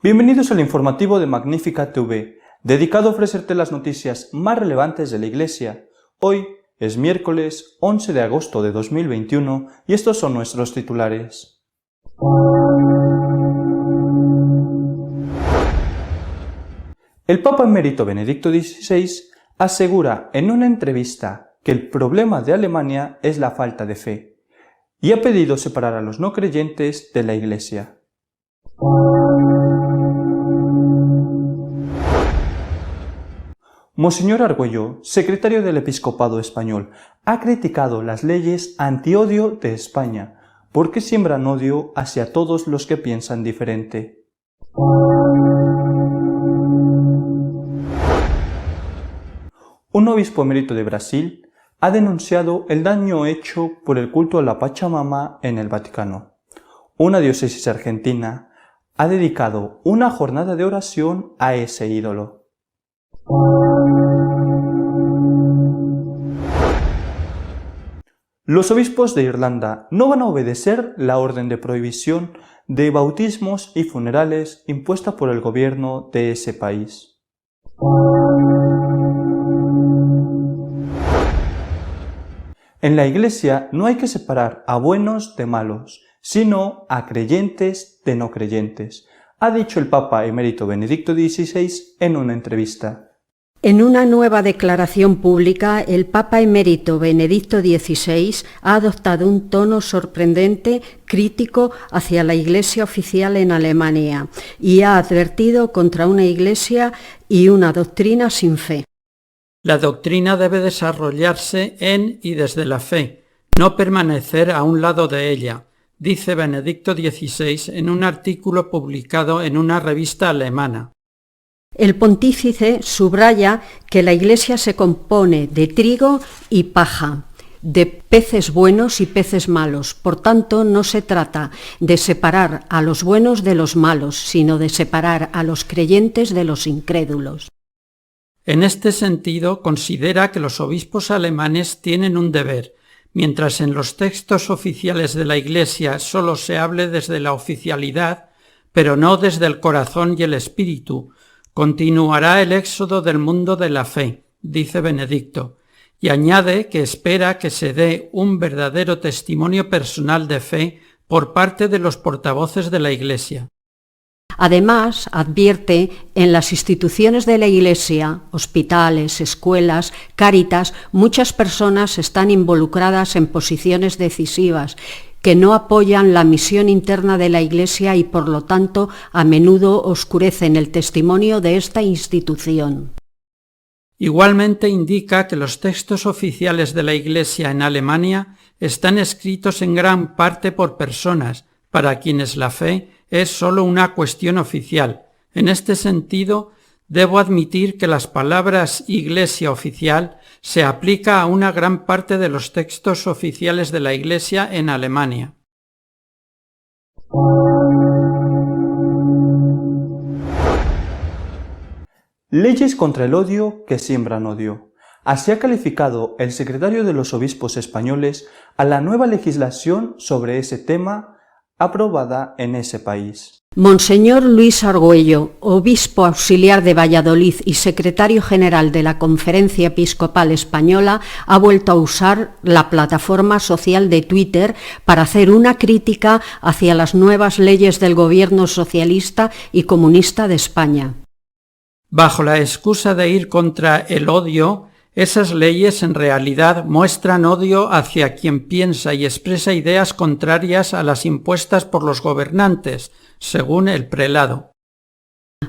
Bienvenidos al informativo de Magnífica TV, dedicado a ofrecerte las noticias más relevantes de la Iglesia. Hoy es miércoles 11 de agosto de 2021 y estos son nuestros titulares. El Papa Emérito Benedicto XVI asegura en una entrevista que el problema de Alemania es la falta de fe y ha pedido separar a los no creyentes de la Iglesia. Monseñor Argüello, secretario del Episcopado Español, ha criticado las leyes antiodio de España porque siembran odio hacia todos los que piensan diferente. Un obispo emérito de Brasil ha denunciado el daño hecho por el culto a la Pachamama en el Vaticano. Una diócesis argentina ha dedicado una jornada de oración a ese ídolo. Los obispos de Irlanda no van a obedecer la orden de prohibición de bautismos y funerales impuesta por el gobierno de ese país. En la Iglesia no hay que separar a buenos de malos, sino a creyentes de no creyentes, ha dicho el Papa Emérito Benedicto XVI en una entrevista. En una nueva declaración pública, el Papa Emérito Benedicto XVI ha adoptado un tono sorprendente, crítico hacia la Iglesia oficial en Alemania y ha advertido contra una Iglesia y una doctrina sin fe. La doctrina debe desarrollarse en y desde la fe, no permanecer a un lado de ella, dice Benedicto XVI en un artículo publicado en una revista alemana. El pontífice subraya que la Iglesia se compone de trigo y paja, de peces buenos y peces malos. Por tanto, no se trata de separar a los buenos de los malos, sino de separar a los creyentes de los incrédulos. En este sentido, considera que los obispos alemanes tienen un deber. Mientras en los textos oficiales de la Iglesia solo se hable desde la oficialidad, pero no desde el corazón y el espíritu, continuará el éxodo del mundo de la fe, dice Benedicto, y añade que espera que se dé un verdadero testimonio personal de fe por parte de los portavoces de la Iglesia. Además, advierte, en las instituciones de la Iglesia, hospitales, escuelas, Cáritas, muchas personas están involucradas en posiciones decisivas que no apoyan la misión interna de la Iglesia y por lo tanto a menudo oscurecen el testimonio de esta institución. Igualmente indica que los textos oficiales de la Iglesia en Alemania están escritos en gran parte por personas para quienes la fe es solo una cuestión oficial. En este sentido, debo admitir que las palabras Iglesia oficial se aplica a una gran parte de los textos oficiales de la Iglesia en Alemania. Leyes contra el odio que siembran odio. Así ha calificado el secretario de los obispos españoles a la nueva legislación sobre ese tema aprobada en ese país. Monseñor Luis Argüello, obispo auxiliar de Valladolid y secretario general de la Conferencia Episcopal Española, ha vuelto a usar la plataforma social de Twitter para hacer una crítica hacia las nuevas leyes del gobierno socialista y comunista de España. Bajo la excusa de ir contra el odio, esas leyes en realidad muestran odio hacia quien piensa y expresa ideas contrarias a las impuestas por los gobernantes, según el prelado.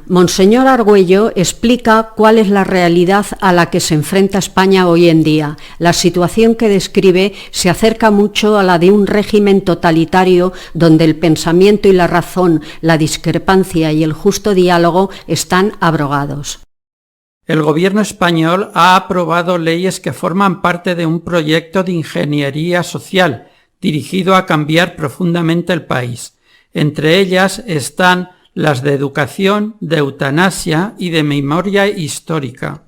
Monseñor Argüello explica cuál es la realidad a la que se enfrenta España hoy en día. La situación que describe se acerca mucho a la de un régimen totalitario donde el pensamiento y la razón, la discrepancia y el justo diálogo están abrogados. El gobierno español ha aprobado leyes que forman parte de un proyecto de ingeniería social dirigido a cambiar profundamente el país. Entre ellas están las de educación, de eutanasia y de memoria histórica.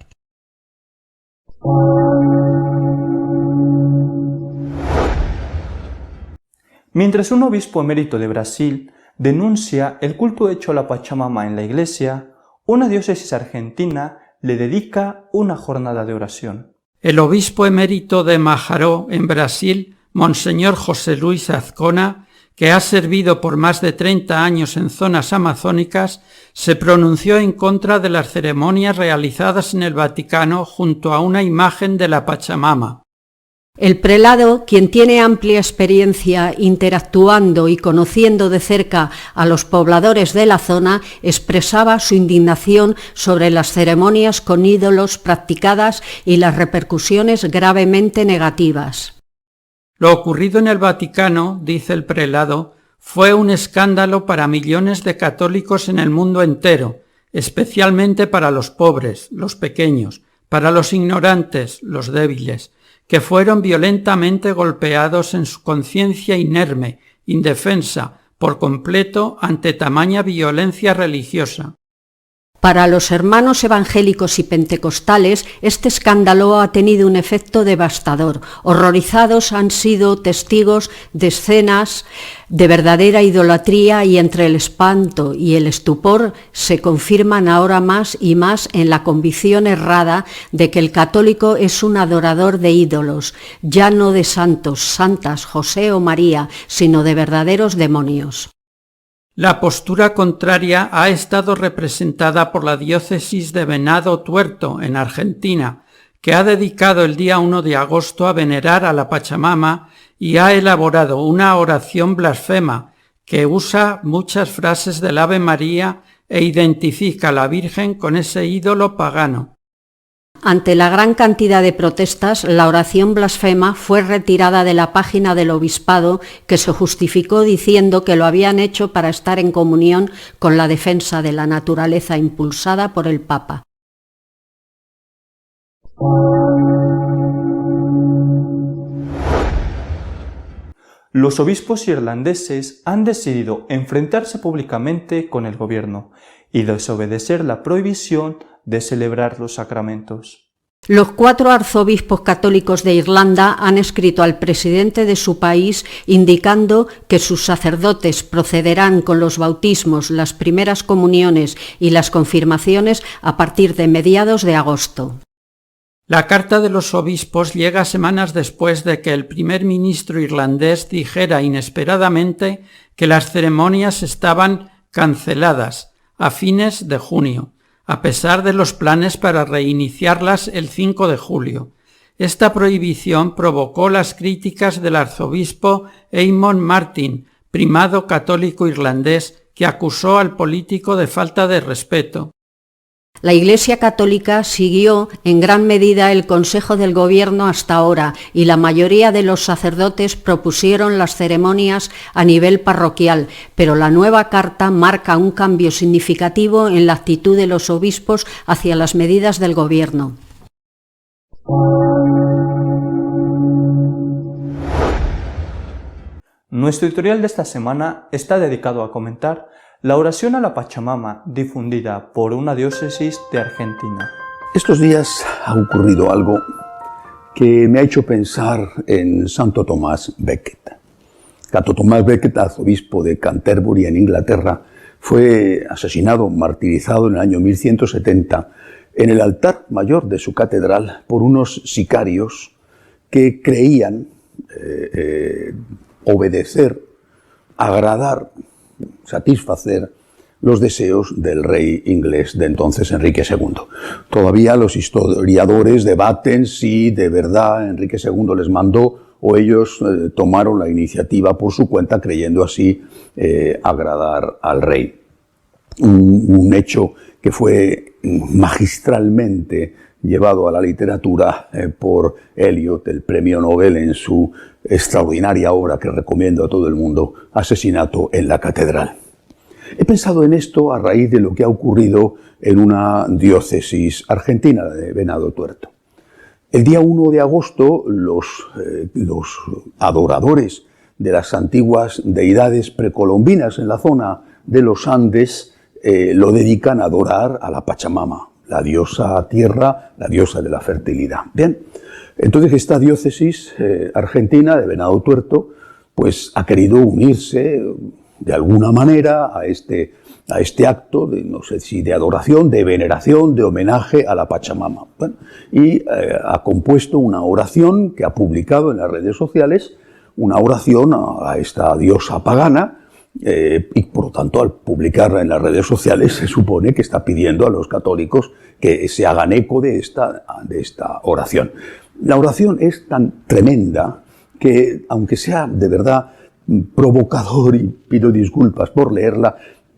Mientras un obispo emérito de Brasil denuncia el culto hecho a la Pachamama en la iglesia, una diócesis argentina le dedica una jornada de oración. El obispo emérito de Majaró, en Brasil, Monseñor José Luis Azcona, que ha servido por más de 30 años en zonas amazónicas, se pronunció en contra de las ceremonias realizadas en el Vaticano junto a una imagen de la Pachamama. El prelado, quien tiene amplia experiencia interactuando y conociendo de cerca a los pobladores de la zona, expresaba su indignación sobre las ceremonias con ídolos practicadas y las repercusiones gravemente negativas. Lo ocurrido en el Vaticano, dice el prelado, fue un escándalo para millones de católicos en el mundo entero, especialmente para los pobres, los pequeños, para los ignorantes, los débiles, que fueron violentamente golpeados en su conciencia inerme, indefensa, por completo ante tamaña violencia religiosa. Para los hermanos evangélicos y pentecostales, este escándalo ha tenido un efecto devastador. Horrorizados han sido testigos de escenas de verdadera idolatría y entre el espanto y el estupor se confirman ahora más y más en la convicción errada de que el católico es un adorador de ídolos, ya no de santos, santas, José o María, sino de verdaderos demonios. La postura contraria ha estado representada por la diócesis de Venado Tuerto, en Argentina, que ha dedicado el día 1 de agosto a venerar a la Pachamama y ha elaborado una oración blasfema que usa muchas frases del Ave María e identifica a la Virgen con ese ídolo pagano. Ante la gran cantidad de protestas, la oración blasfema fue retirada de la página del obispado, que se justificó diciendo que lo habían hecho para estar en comunión con la defensa de la naturaleza impulsada por el Papa. Los obispos irlandeses han decidido enfrentarse públicamente con el gobierno y desobedecer la prohibición de celebrar los sacramentos. Los 4 arzobispos católicos de Irlanda han escrito al presidente de su país indicando que sus sacerdotes procederán con los bautismos, las primeras comuniones y las confirmaciones a partir de mediados de agosto. La carta de los obispos llega semanas después de que el primer ministro irlandés dijera inesperadamente que las ceremonias estaban canceladas a fines de junio, a pesar de los planes para reiniciarlas el 5 de julio. Esta prohibición provocó las críticas del arzobispo Eamon Martin, primado católico irlandés, que acusó al político de falta de respeto. La Iglesia Católica siguió en gran medida el consejo del gobierno hasta ahora y la mayoría de los sacerdotes propusieron las ceremonias a nivel parroquial, pero la nueva carta marca un cambio significativo en la actitud de los obispos hacia las medidas del gobierno. Nuestro editorial de esta semana está dedicado a comentar la oración a la Pachamama difundida por una diócesis de Argentina. Estos días ha ocurrido algo que me ha hecho pensar en Santo Tomás Becket. Santo Tomás Becket, arzobispo de Canterbury en Inglaterra, fue asesinado, martirizado en el año 1170 en el altar mayor de su catedral por unos sicarios que creían obedecer, agradar, satisfacer los deseos del rey inglés de entonces, Enrique II. Todavía los historiadores debaten si de verdad Enrique II les mandó o ellos tomaron la iniciativa por su cuenta creyendo así agradar al rey. Un hecho que fue magistralmente llevado a la literatura por Eliot, el premio Nobel, en su extraordinaria obra que recomiendo a todo el mundo, Asesinato en la Catedral. He pensado en esto a raíz de lo que ha ocurrido en una diócesis argentina, de Venado Tuerto. El día 1 de agosto, los adoradores de las antiguas deidades precolombinas en la zona de los Andes lo dedican a adorar a la Pachamama, la diosa tierra, la diosa de la fertilidad. Bien, entonces esta diócesis argentina de Venado Tuerto pues ha querido unirse de alguna manera a este acto, no sé si de adoración, de veneración, de homenaje a la Pachamama. Bueno, y ha compuesto una oración que ha publicado en las redes sociales, una oración a esta diosa pagana, y por lo tanto al publicarla en las redes sociales se supone que está pidiendo a los católicos que se hagan eco de esta oración. La oración es tan tremenda que, aunque sea de verdad provocador, y pido disculpas por leerla,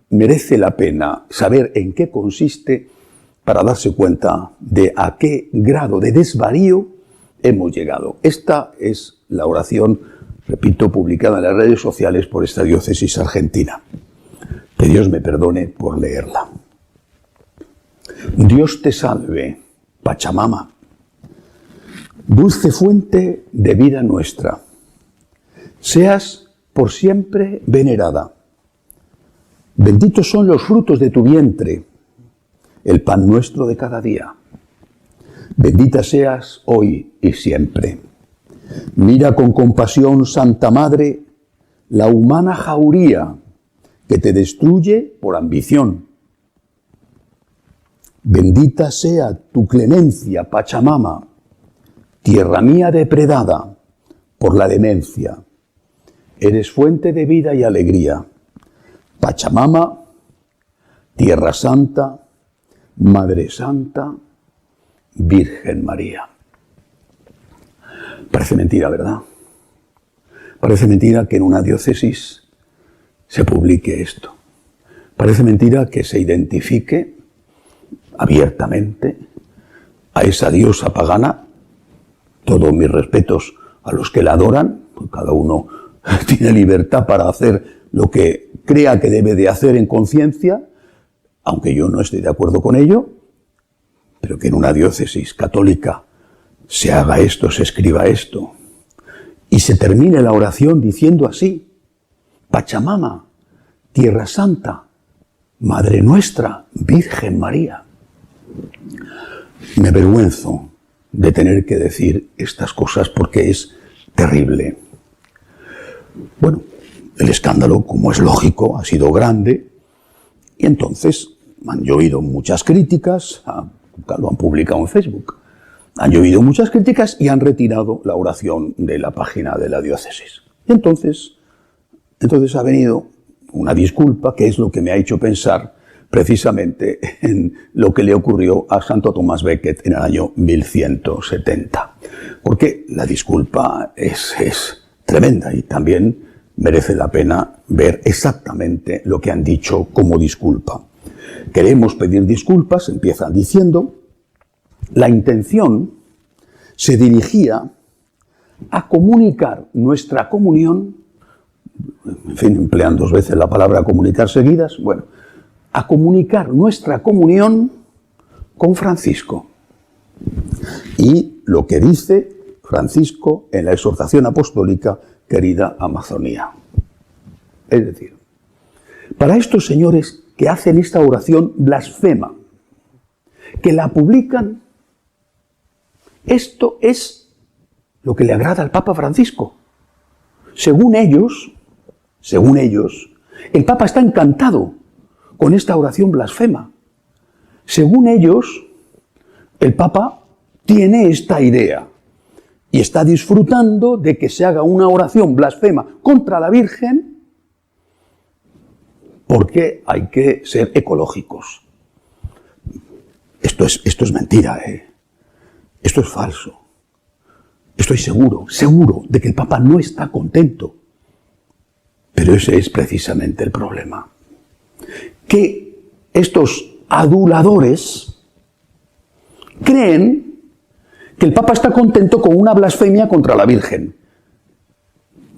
merece la pena saber en qué consiste para darse cuenta de a qué grado de desvarío hemos llegado. Esta es la oración, repito, publicada en las redes sociales por esta diócesis argentina. Que Dios me perdone por leerla. Dios te salve, Pachamama, dulce fuente de vida nuestra. Seas por siempre venerada. Benditos son los frutos de tu vientre, el pan nuestro de cada día. Bendita seas hoy y siempre. Mira con compasión, Santa Madre, la humana jauría que te destruye por ambición. Bendita sea tu clemencia, Pachamama, tierra mía depredada por la demencia. Eres fuente de vida y alegría. Pachamama, Tierra Santa, Madre Santa, Virgen María. Parece mentira, ¿verdad? Parece mentira que en una diócesis se publique esto. Parece mentira que se identifique abiertamente a esa diosa pagana. Todos mis respetos a los que la adoran, cada uno tiene libertad para hacer lo que crea que debe de hacer en conciencia, aunque yo no estoy de acuerdo con ello, pero que en una diócesis católica se haga esto, se escriba esto, y se termine la oración diciendo así: Pachamama, Tierra Santa, Madre nuestra, Virgen María. Me avergüenzo de tener que decir estas cosas porque es terrible. Bueno, el escándalo, como es lógico, ha sido grande, y entonces han llovido muchas críticas, lo han publicado en Facebook, han llovido muchas críticas y han retirado la oración de la página de la diócesis. Y entonces ha venido una disculpa, que es lo que me ha hecho pensar precisamente en lo que le ocurrió a Santo Tomás Becket en el año 1170. Porque la disculpa es tremenda y también merece la pena ver exactamente lo que han dicho como disculpa. Queremos pedir disculpas, empiezan diciendo, la intención se dirigía a comunicar nuestra comunión, en fin, emplean 2 veces la palabra comunicar seguidas, bueno, a comunicar nuestra comunión con Francisco. Y lo que dice Francisco en la exhortación apostólica Querida Amazonía. Es decir, para estos señores que hacen esta oración blasfema, que la publican, esto es lo que le agrada al Papa Francisco. Según ellos, el Papa está encantado con esta oración blasfema. Según ellos, el Papa tiene esta idea y está disfrutando de que se haga una oración blasfema contra la Virgen porque hay que ser ecológicos. Esto es mentira, Esto es falso. Estoy seguro de que el Papa no está contento. Pero ese es precisamente el problema. Que estos aduladores creen que el Papa está contento con una blasfemia contra la Virgen.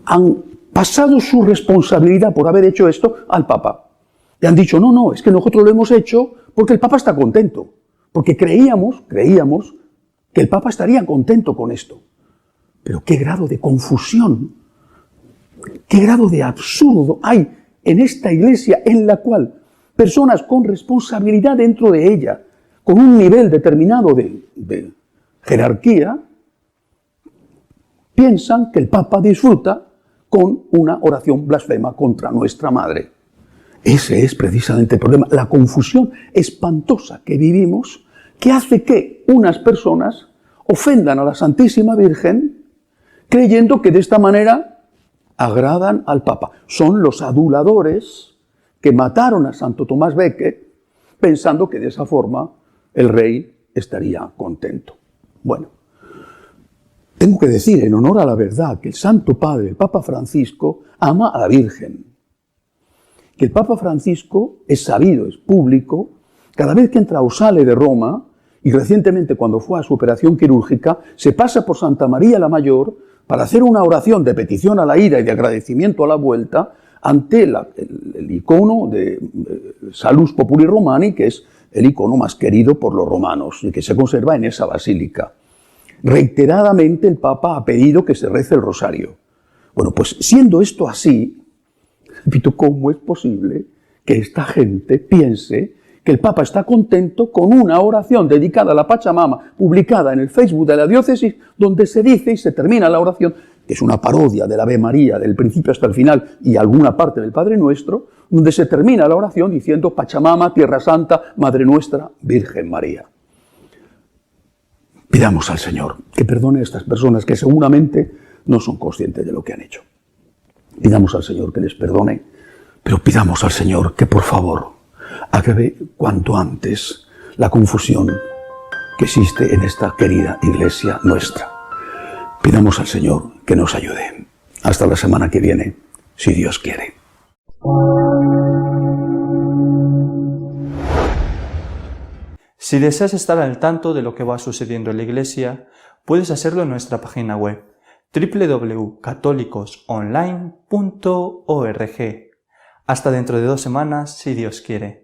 Han pasado su responsabilidad por haber hecho esto al Papa. Le han dicho, no, es que nosotros lo hemos hecho porque el Papa está contento. Porque creíamos que el Papa estaría contento con esto. Pero qué grado de confusión, qué grado de absurdo hay en esta iglesia en la cual personas con responsabilidad dentro de ella, con un nivel determinado de jerarquía, piensan que el Papa disfruta con una oración blasfema contra nuestra madre. Ese es precisamente el problema, la confusión espantosa que vivimos, que hace que unas personas ofendan a la Santísima Virgen creyendo que de esta manera agradan al Papa. Son los aduladores que mataron a Santo Tomás Becket pensando que de esa forma el rey estaría contento. Bueno, tengo que decir en honor a la verdad que el Santo Padre, el Papa Francisco, ama a la Virgen. Que el Papa Francisco es sabido, es público, cada vez que entra o sale de Roma, y recientemente cuando fue a su operación quirúrgica, se pasa por Santa María la Mayor para hacer una oración de petición a la ida y de agradecimiento a la vuelta ante el icono de Salus Populi Romani, que es el icono más querido por los romanos y que se conserva en esa basílica. Reiteradamente el Papa ha pedido que se rece el rosario. Bueno, pues siendo esto así, repito, ¿cómo es posible que esta gente piense que el Papa está contento con una oración dedicada a la Pachamama, publicada en el Facebook de la diócesis, donde se dice y se termina la oración, que es una parodia del Ave María, del principio hasta el final, y alguna parte del Padre Nuestro, donde se termina la oración diciendo Pachamama, Tierra Santa, Madre Nuestra, Virgen María? Pidamos al Señor que perdone a estas personas que seguramente no son conscientes de lo que han hecho. Pidamos al Señor que les perdone, pero pidamos al Señor que por favor acabe cuanto antes la confusión que existe en esta querida iglesia nuestra. Pidamos al Señor que nos ayude. Hasta la semana que viene, si Dios quiere. Si deseas estar al tanto de lo que va sucediendo en la Iglesia, puedes hacerlo en nuestra página web www.católicosonline.org. Hasta dentro de 2 semanas, si Dios quiere.